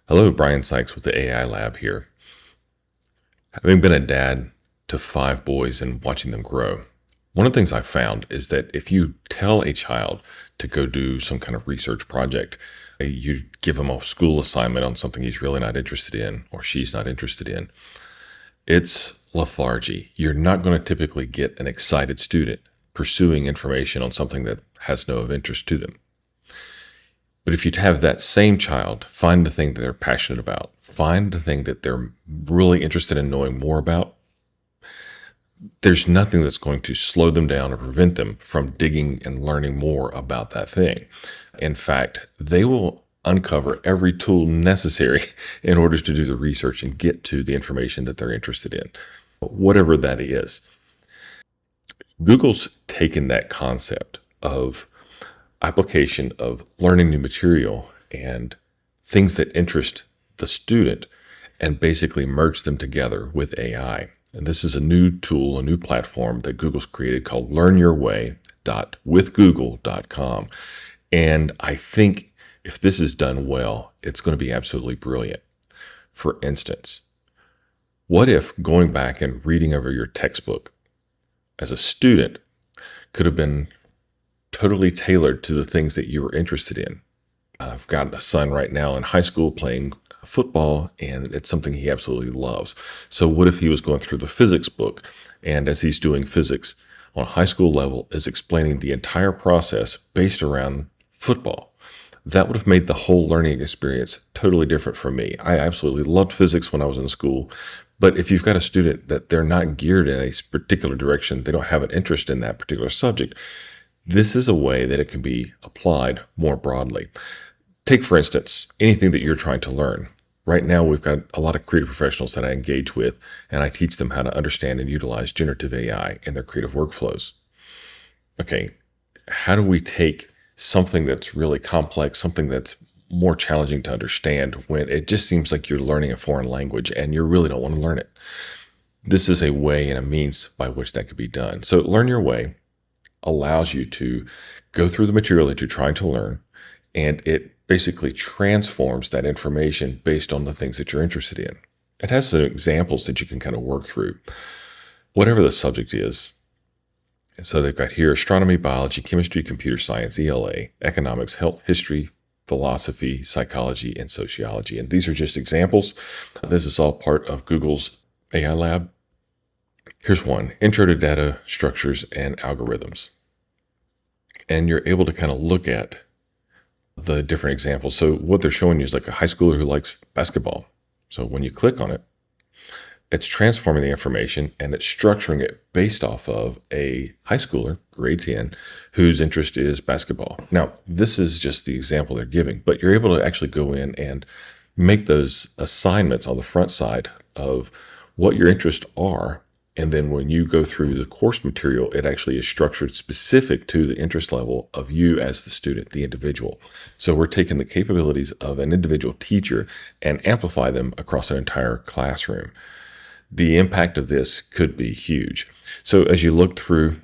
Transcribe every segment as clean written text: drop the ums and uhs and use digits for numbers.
Hello, Brian Sykes with the AI Lab here. Having been a dad to 5 boys and watching them grow, one of the things I've found is that if you tell a child to go do some kind of research project, you give him a school assignment on something he's really not interested in or she's not interested in, it's lethargy. You're not going to typically get an excited student pursuing information on something that has no interest to them. But if you have that same child find the thing that they're passionate about, find the thing that they're really interested in knowing more about, there's nothing that's going to slow them down or prevent them from digging and learning more about that thing. In fact, they will uncover every tool necessary in order to do the research and get to the information that they're interested in, whatever that is. Google's taken that concept of application of learning new material and things that interest the student and basically merge them together with AI. And this is a new tool, a new platform that Google's created called learnyourway.withgoogle.com. And I think if this is done well, it's going to be absolutely brilliant. For instance, what if going back and reading over your textbook as a student could have been totally tailored to the things that you were interested in? I've got a son right now in high school playing football, and it's something he absolutely loves. So what if he was going through the physics book, and as he's doing physics on a high school level, is explaining the entire process based around football? That would have made the whole learning experience totally different for me. I absolutely loved physics when I was in school, but if you've got a student that they're not geared in a particular direction, they don't have an interest in that particular subject, this is a way that it can be applied more broadly. Take, for instance, anything that you're trying to learn. Right now, we've got a lot of creative professionals that I engage with, and I teach them how to understand and utilize generative AI in their creative workflows. Okay, how do we take something that's really complex, something that's more challenging to understand when it just seems like you're learning a foreign language and you really don't want to learn it? This is a way and a means by which that could be done. So Learn Your Way allows you to go through the material that you're trying to learn, and it basically transforms that information based on the things that you're interested in. It has some examples that you can kind of work through, whatever the subject is. So they've got here astronomy, biology, chemistry, computer science, ELA, economics, health, history, philosophy, psychology, and sociology. And these are just examples. This is all part of Google's AI Lab. Here's one, Intro to Data Structures and Algorithms. And you're able to kind of look at the different examples. So what they're showing you is like a high schooler who likes basketball. So when you click on it, it's transforming the information and it's structuring it based off of a high schooler, grade 10, whose interest is basketball. Now, this is just the example they're giving, but you're able to actually go in and make those assignments on the front side of what your interests are. And then when you go through the course material, it actually is structured specific to the interest level of you as the student, the individual. So we're taking the capabilities of an individual teacher and amplify them across an entire classroom. The impact of this could be huge. So as you look through,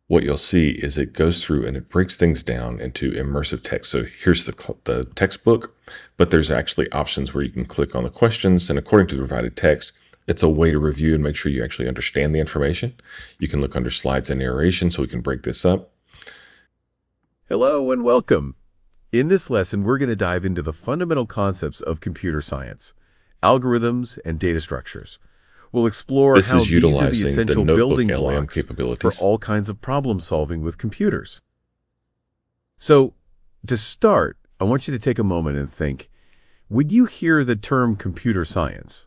what you'll see is it goes through and it breaks things down into immersive text. So here's the textbook, but there's actually options where you can click on the questions, and according to the provided text, it's a way to review and make sure you actually understand the information. You can look under slides and narration, so we can break this up. Hello and welcome. In this lesson, we're going to dive into the fundamental concepts of computer science, algorithms, and data structures. We'll explore This how is these are the utilizing the essential notebook building LM blocks for capabilities. all kinds of problem solving with computers. So, to start, I want you to take a moment and think, when you hear the term computer science,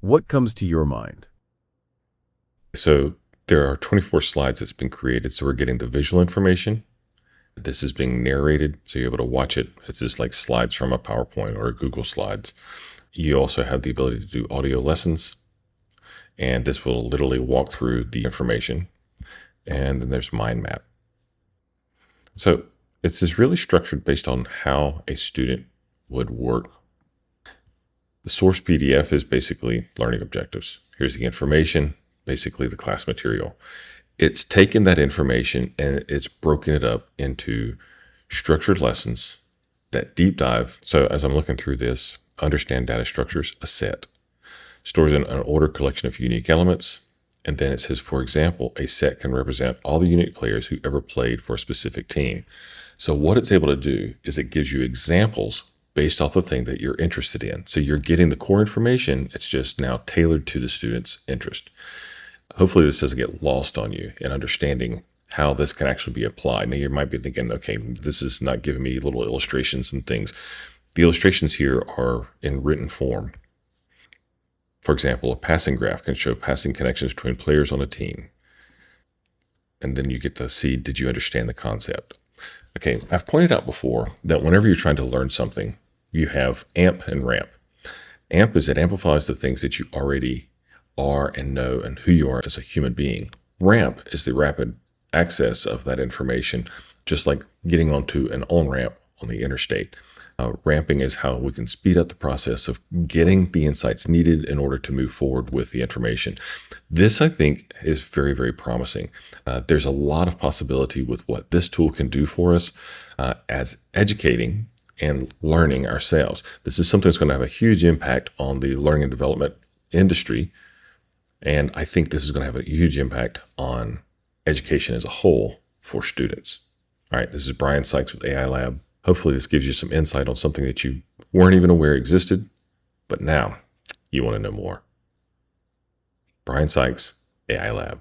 what comes to your mind? So there are 24 slides that's been created. So we're getting the visual information. This is being narrated, so you're able to watch it. It's just like slides from a PowerPoint or a Google Slides. You also have the ability to do audio lessons, and this will literally walk through the information. And then there's mind map. So it's really structured based on how a student would work. The source PDF is basically learning objectives. Here's the information, basically the class material. It's taken that information and it's broken it up into structured lessons that deep dive. So as I'm looking through this, understand data structures, a set stores in an ordered collection of unique elements. And then it says, for example, a set can represent all the unique players who ever played for a specific team. So what it's able to do is it gives you examples based off the thing that you're interested in. So you're getting the core information. It's just now tailored to the student's interest. Hopefully this doesn't get lost on you in understanding how this can actually be applied. Now you might be thinking, okay, this is not giving me little illustrations and things. The illustrations here are in written form. For example, a passing graph can show passing connections between players on a team. And then you get to see, did you understand the concept? Okay, I've pointed out before that whenever you're trying to learn something, you have AMP and RAMP. AMP is it amplifies the things that you already are and know and who you are as a human being. RAMP is the rapid access of that information, just like getting onto an on-ramp on the interstate. Ramping is how we can speed up the process of getting the insights needed in order to move forward with the information. This, I think, is very, very promising. There's a lot of possibility with what this tool can do for us as educating and learning ourselves. This is something that's going to have a huge impact on the learning and development industry. And I think this is going to have a huge impact on education as a whole for students. All right, this is Brian Sykes with AI Lab. Hopefully this gives you some insight on something that you weren't even aware existed, but now you want to know more. Brian Sykes, AI Lab.